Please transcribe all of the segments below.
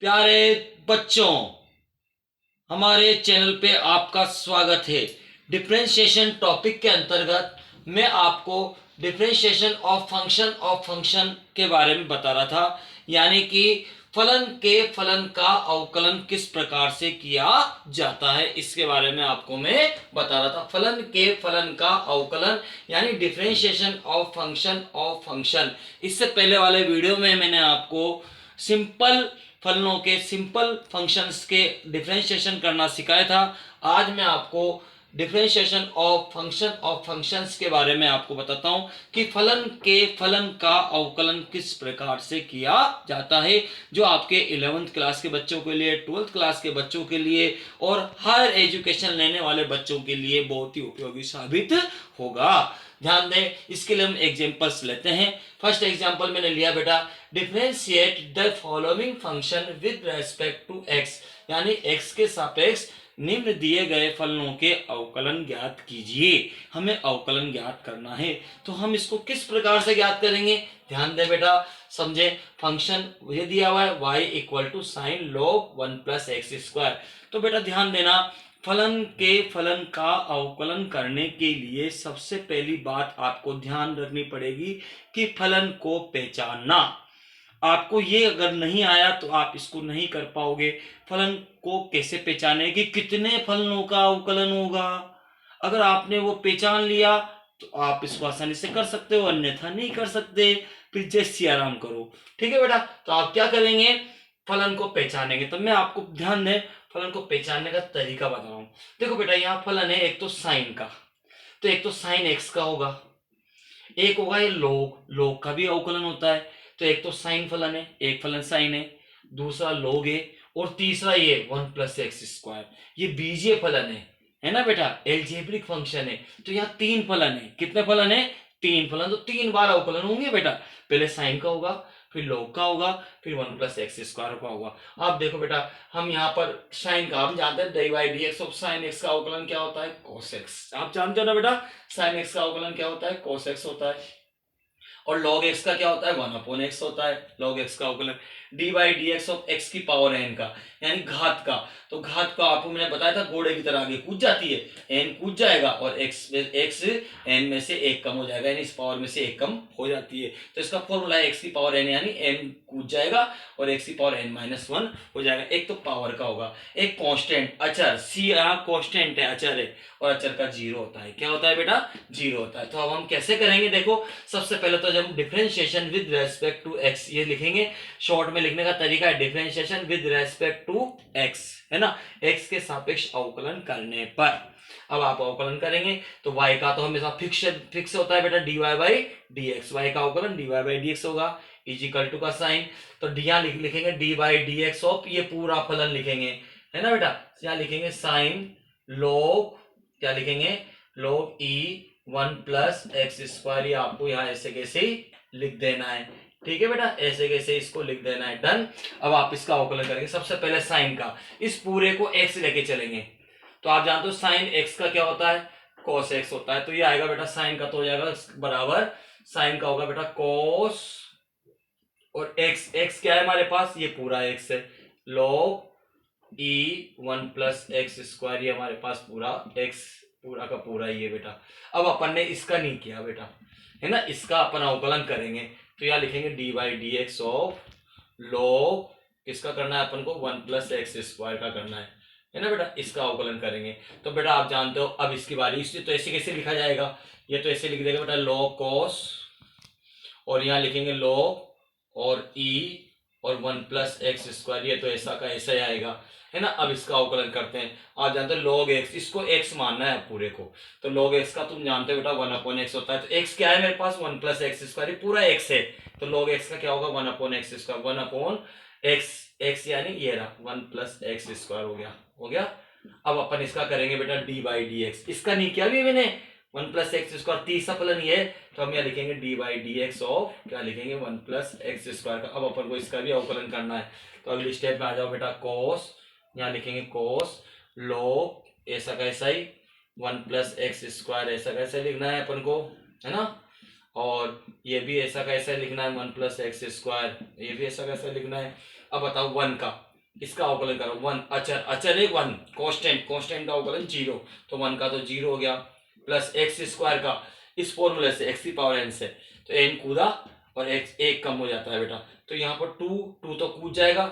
प्यारे बच्चों, हमारे चैनल पे आपका स्वागत है। डिफरेंशिएशन टॉपिक के अंतर्गत मैं आपको डिफरेंशिएशन ऑफ फंक्शन के बारे में बता रहा था, यानी कि फलन के फलन का अवकलन किस प्रकार से किया जाता है, इसके बारे में आपको मैं बता रहा था। फलन के फलन का अवकलन यानी डिफरेंशिएशन ऑफ फंक्शन। इससे पहले वाले वीडियो में मैंने आपको सिंपल फलनों के सिंपल फंक्शंस के डिफरेंशिएशन करना सिखाया था। आज मैं आपको डिफरेंशिएशन ऑफ फंक्शंस के बारे में आपको बताता हूं कि फलन के फलन का अवकलन किस प्रकार से किया जाता है, जो आपके 11th क्लास के बच्चों के लिए, 12th क्लास के बच्चों के लिए और हायर एजुकेशन लेने वाले बच्चों के लिए बहुत ही उपयोगी साबित होगा। ध्यान दें, इसके लिए हम एग्जांपल्स लेते हैं। फर्स्ट एग्जांपल मैंने लिया बेटा, differentiate the following function with respect to x, यानी एक्स के सापेक्ष निम्न दिए गए फलनों के अवकलन ज्ञात कीजिए। हमें अवकलन ज्ञात करना है, तो हम इसको किस प्रकार से ज्ञात करेंगे? ध्यान दें बेटा, समझे। फंक्शन ये दिया हुआ है y equal to sine log 1 plus x square. तो बेटा ध्यान देना, फलन के फलन का अवकलन करने के लिए सबसे पहली बात आपको ध्यान रखनी पड़ेगी कि फलन को पहचानना। आपको ये अगर नहीं आया तो आप इसको नहीं कर पाओगे। फलन को कैसे पहचाने कि कितने फलनों का अवकलन होगा, अगर आपने वो पहचान लिया तो आप इसको आसानी से कर सकते हो, अन्यथा नहीं कर सकते। फिर जैसे आराम करो, ठीक है बेटा। तो आप क्या करेंगे? फलन को पहचानेंगे। तो मैं आपको ध्यान दें, फलन को पहचानने का तरीका बता रहा हूं। देखो बेटा, यहाँ फलन है एक तो साइन का, तो एक तो साइन एक्स का होगा, एक होगा ये लोग, लोग का भी अवकलन होता है। तो एक तो साइन फलन है, एक फलन साइन है, दूसरा लोग है, और तीसरा ये 1 प्लस एक्स स्क्वायर, ये बीजीय फलन है ना बेटा, एल्जेब्रिक फंक्शन है। तो यहाँ तीन फलन है। कितने फलन है? तीन फलन। तो तीन बार अवकलन होंगे बेटा। पहले साइन का होगा, फिर लोग का होगा, फिर 1 प्लस एक्स स्क्वायर का होगा। अब देखो बेटा, हम यहाँ पर साइन का हम जानते हैं D by d x of sine x का अवकलन क्या होता है? Cos x. आप जानते हो ना बेटा, साइन एक्स का अवकलन क्या होता है? कॉस एक्स होता है। और log x का क्या होता है? 1 अपॉन एक्स होता है log x का अवकलन। D by d x of x की पावर n का, यानी घात का। तो घात का आपको मैंने बताया था घोड़े की तरह आगे कूद जाती है, n कूद जाएगा और x n में से एक कम हो जाएगा, यानी इस पावर में से एक कम हो जाती है। तो इसका फॉर्मूला है x की पावर n, यानी n कूद जाएगा और x की पावर n माइनस 1 हो जाएगा। एक तो पावर का होगा, एक कांस्टेंट अचर, c यहाँ कांस्टेंट है, अचर है, और अचर का जीरो होता है। क्या होता है बेटा? जीरो होता है। तो अब हम कैसे करेंगे? देखो, सबसे पहले तो जब differentiation with respect to x ये लिखेंगे, शॉर्ट में लिखने का तरीका है differentiation with respect to x, है ना, एक्स के सापेक्ष अवकलन करने पर। अब आप अवकलन करेंगे तो y का तो हमेशा फिक्स होता है बेटा, dy by d x. Y का अवकलन dy बाई डी एक्स होगा, इजिकल टू का साइन। तो यहाँ लिखेंगे d by d x of, ये पूरा फलन लिखेंगे, है ना बेटा। यहाँ लिखेंगे साइन लोग, क्या लिखेंगे? लोग ई 1 प्लस एक्स स्क्वायर। ये आपको यहाँ ऐसे कैसे ही लिख देना है, ठीक है बेटा, ऐसे कैसे इसको लिख देना है। डन। अब आप इसका अवकलन करेंगे। सबसे पहले साइन का, इस पूरे को एक्स लेके चलेंगे। तो आप जानते हो साइन एक्स का क्या होता है? कॉस एक्स होता है। तो ये आएगा बेटा साइन का, तो हो जाएगा बराबर, साइन का होगा बेटा कॉस, और एक्स, एक्स क्या है हमारे पास? ये पूरा एक्स है, लॉग ई 1 प्लस एक्स स्क्वायर, ये हमारे पास पूरा एक्स, पूरा का पूरा ही है बेटा। अब अपन ने इसका नहीं किया बेटा, है ना, इसका अपन अवकलन करेंगे। तो यहाँ लिखेंगे d by d x of log, किसका करना है अपन को? 1 प्लस एक्स स्क्वायर का करना है ना बेटा, इसका अवकलन करेंगे। तो बेटा आप जानते हो, अब इसकी बारी, इससे तो ऐसे कैसे लिखा जाएगा? ये तो ऐसे लिख देगा बेटा, लॉग कॉस, और यहाँ लिखेंगे लॉग और ई और 1 प्लस एक्स स्क्वायर, ये तो ऐसा का ऐसा ही आएगा, है ना। अब इसका अवकलन करते हैं। आप जानते हो log x, इसको x मानना है पूरे को। तो log x का तुम जानते हो बेटा 1 अपॉन एक्स होता है। तो x क्या है मेरे पास? 1 प्लस एक्स स्क्वायर, पूरा x है। तो log x का क्या होगा? 1 upon x square, 1 upon x, x यानी ये रहा 1 प्लस एक्स स्क्वायर हो गया, हो गया। अब अपन इसका करेंगे बेटा डी बाई डी एक्स, इसका नहीं किया अभी मैंने, 1 प्लस एक्स स्क्वायर तीसरा फलन ये है। तो हम यहाँ लिखेंगे d by d x of, क्या लिखेंगे? 1 प्लस एक्स स्क्वायर का। अब अपन को इसका भी अवकलन करना है। तो अगली स्टेप में आ जाओ बेटा, कोस, यहाँ लिखेंगे कोस लॉग, ऐसा कैसा ही 1 प्लस एक्स स्क्वायर, ऐसा कैसे लिखना है अपन को, है ना। और ये भी ऐसा कैसे लिखना है 1 प्लस एक्स स्क्वायर, ये भी ऐसा कैसे लिखना है। अब बताओ 1 का, इसका अवकलन करो, वन अचर, अचर है वन, कांस्टेंट, कांस्टेंट का अवकलन जीरो, तो वन का तो जीरो हो गया, प्लस एक्स स्क्वायर का इस फॉर्मूले से एक्स की पावर एन से, तो एन कूदा और एक्स एक कम हो जाता है बेटा, तो यहाँ पर टू, टू तो कूद जाएगा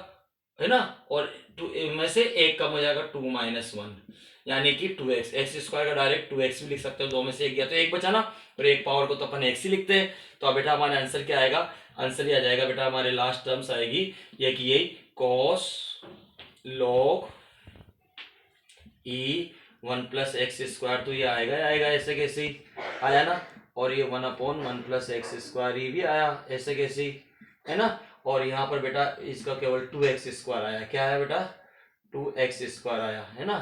है ना, और टू में से एक कम हो जाएगा, टू माइनस वन, यानी कि टू एक्स, एक्स स्क्वायर का डायरेक्ट टू एक्स भी लिख सकते हो, दो में से एक गया तो एक बचा ना, और एक पावर को तो अपन एक्स ही लिखते हैं, तो अब बेटा हमारा आंसर क्या आएगा, आंसर ये आ जाएगा बेटा, हमारे लास्ट टर्म्स आएगी ये कि यही cos log E one plus x square, तो ये आएगा आएगा ऐसे कैसे ही आया ना, और ये one upon one plus x square ये भी आया ऐसे कैसे ही है ना, और यहाँ पर बेटा इसका केवल टू एक्स स्क्वायर आया, क्या आया बेटा, टू एक्स स्क्वायर आया है ना,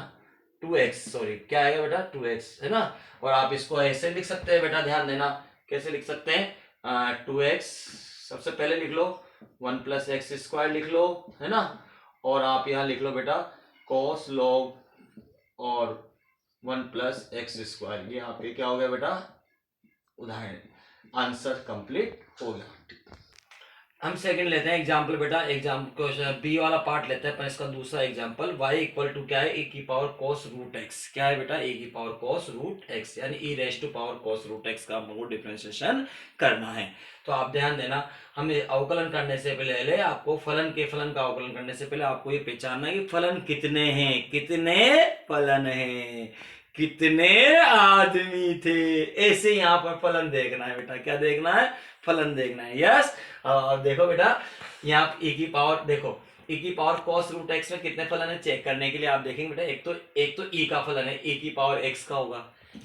टू एक्स सॉरी क्या आएगा बेटा, टू एक्स है ना, और आप इसको ऐसे लिख सकते हैं बेटा, ध्यान देना कैसे लिख सकते हैं, टू एक्स सबसे पहले लिख लो, वन प्लस एक्स स्क्वायर लिख लो है ना, और आप यहाँ लिख लो बेटा कॉस लॉग और वन प्लस एक्स स्क्वायर, ये आपके क्या हो गया बेटा, उदाहरण, आंसर कंप्लीट हो गया। हम सेकंड लेते हैं एग्जांपल बेटा, एग्जांपल क्वेश्चन बी वाला पार्ट लेते हैं पर इसका दूसरा एग्जांपल, y इक्वल टू क्या है, ए की पावर cos रूट एक्स, क्या है बेटा, ए की पावर cos रूट एक्स, यानी e raise to power cos root x का हमको डिफरेंशिएशन करना है। तो आप ध्यान देना, हमें अवकलन करने से पहले आपको फलन के फलन का अवकलन करने से पहले आपको ये पहचानना है कि फलन कितने हैं, कितने फलन हैं, कितने आदमी थे, ऐसे यहाँ पर फलन देखना है बेटा, क्या देखना है, फलन देखना है, यस। देखो बेटा यहाँ e की पावर, देखो e की पावर cos रूट एक्स में कितने फलन है चेक करने के लिए आप देखेंगे बेटा, एक तो e का फलन है, e की पावर x का होगा,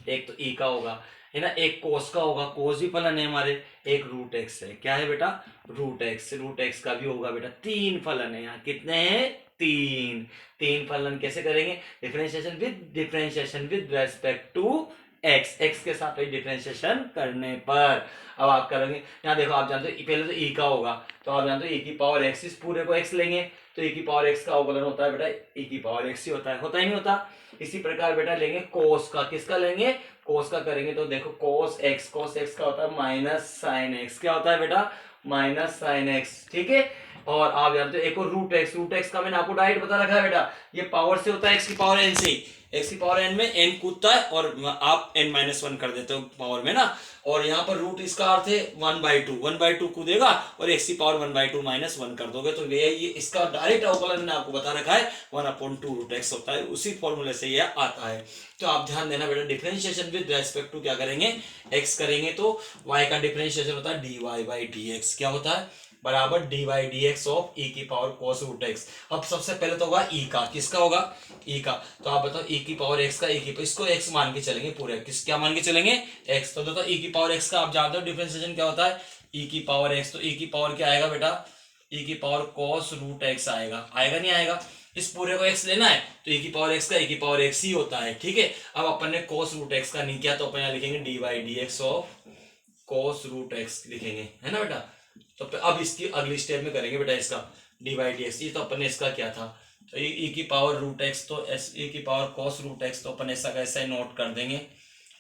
एक तो e का होगा है ना, एक cos का होगा, cos भी फलन है हमारे, एक रूट एक्स है, क्या है बेटा, रूट एक्स का भी होगा बेटा, तीन फलन है यहाँ, कितने हैं, तीन, तीन फलन कैसे करेंगे, differentiation with respect to x, x के साथ डिफरेंशिएशन करने पर, अब आप करेंगे यहाँ देखो, आप जानते हो पहले तो e का होगा, तो आप जानते हो e की पावर x, इस पूरे को x लेंगे तो e की पावर x का अवकलन होता है बेटा, e की पावर x ही होता ही नहीं होता। इसी प्रकार बेटा लेंगे cos का, किसका लेंगे, cos का करेंगे तो देखो cos x का होता है माइनस साइन x, क्या होता है बेटा, माइनस साइन x, ठीक है। और आप जानते हो एक और रूट एक्स का मैंने आपको डायरेक्ट बता रखा है बेटा, ये पावर से होता है x की पावर n से, x की पावर n में n कूदता है और आप n माइनस वन कर देते हो पावर में ना, और यहाँ पर रूट इसका अर्थ है वन बाई टू कूदेगा और x की power one by two minus one कर दोगे, तो ये इसका डायरेक्ट अवकलन मैंने आपको बता रखा है, one upon two root x होता है, उसी फॉर्मूले से ये आता है। तो आप ध्यान देना बेटा, डिफरेंशिएशन विद रेस्पेक्ट टू क्या करेंगे, x करेंगे तो y का डिफरेंशिएशन होता है dy बाई dx, क्या होता है, बराबर d by d x of e की पावर cos रूट एक्स। अब सबसे पहले तो होगा ई का, किसका होगा, ई का, तो आप बताओ ई की पावर एक्स का, ई की इसको एक्स मान के चलेंगे पूरे, किस क्या मान के चलेंगे, एक्स, तो देखो ई की पावर एक्स का आप जानते हो डिफरेंशिएशन क्या होता है, ई की पावर एक्स, तो ई की पावर क्या आएगा बेटा, ई की पावर cos रूट एक्स आएगा, आएगा नहीं आएगा, इस पूरे को x लेना है तो e की पावर x का e की पावर x ही होता है, ठीक है। अब अपन ने cos रूट x का नहीं किया तो अपन यहाँ लिखेंगे d by d x of cos root x लिखेंगे, है ना बेटा। तो अब इसकी अगली स्टेप में करेंगे बेटा इसका डी बाई डी एक्स, ये तो अपन ने इसका क्या था, तो e की पावर रूट एक्स, तो e की पावर cos रूट एक्स, तो अपन ऐसा कैसे नोट कर देंगे,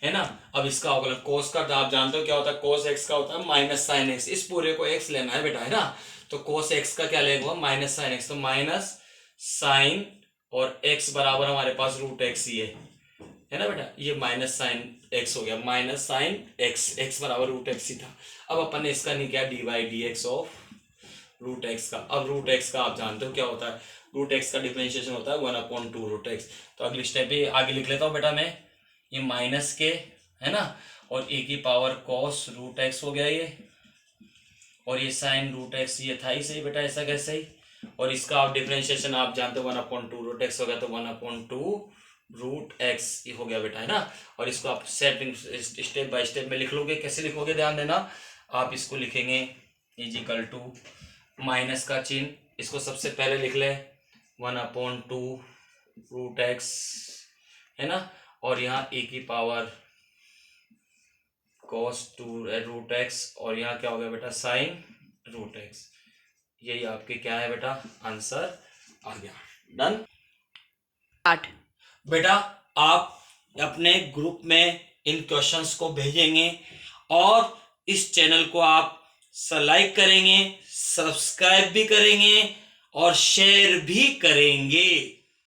है ना। अब इसका अवकलन cos का आप जानते हो क्या होता है, cos x का होता है माइनस साइन x, इस पूरे को x लेना है बेटा, है ना, तो cos x का क्या लेगा माइनस साइन x, तो माइनस साइन और x बराबर हमारे पास रूट एक्स ही है ना बेटा, ये माइनस साइन x हो गया, माइनस साइन x बराबर रूट एक्स ही था। अब अपन ने इसका नहीं किया d by d x of root x का, अब रूट एक्स का आप जानते हो क्या होता है, रूट एक्स का डिफरेंशिएशन होता है one upon two root x. तो अगली स्टेप पे आगे लिख लेता हूँ बेटा मैं, ये माइनस के है ना, और e की पावर cos रूट एक्स हो गया ये, और ये साइन रूट एक्स ये था ही सही बेटा, ऐसा कैसे ही, और इसका आप डिफरेंशिएशन आप जानते हो one upon two root x हो गया, तो one upon two root x हो गया बेटा, है ना। और इसको आप स्टेप बाय स्टेप में लिख लोगे, कैसे लिखोगे ध्यान देना, आप इसको लिखेंगे इजिकल टू माइनस का चिन्ह, इसको सबसे पहले लिख ले one upon two root x, है ना, और यहाँ e की power cos to root x, और यहाँ क्या हो गया बेटा साइन रूट एक्स, यही आपके क्या है बेटा आंसर आ गया, डन। बेटा आप अपने ग्रुप में इन क्वेश्चंस को भेजेंगे और इस चैनल को आप लाइक करेंगे, सब्सक्राइब भी करेंगे और शेयर भी करेंगे।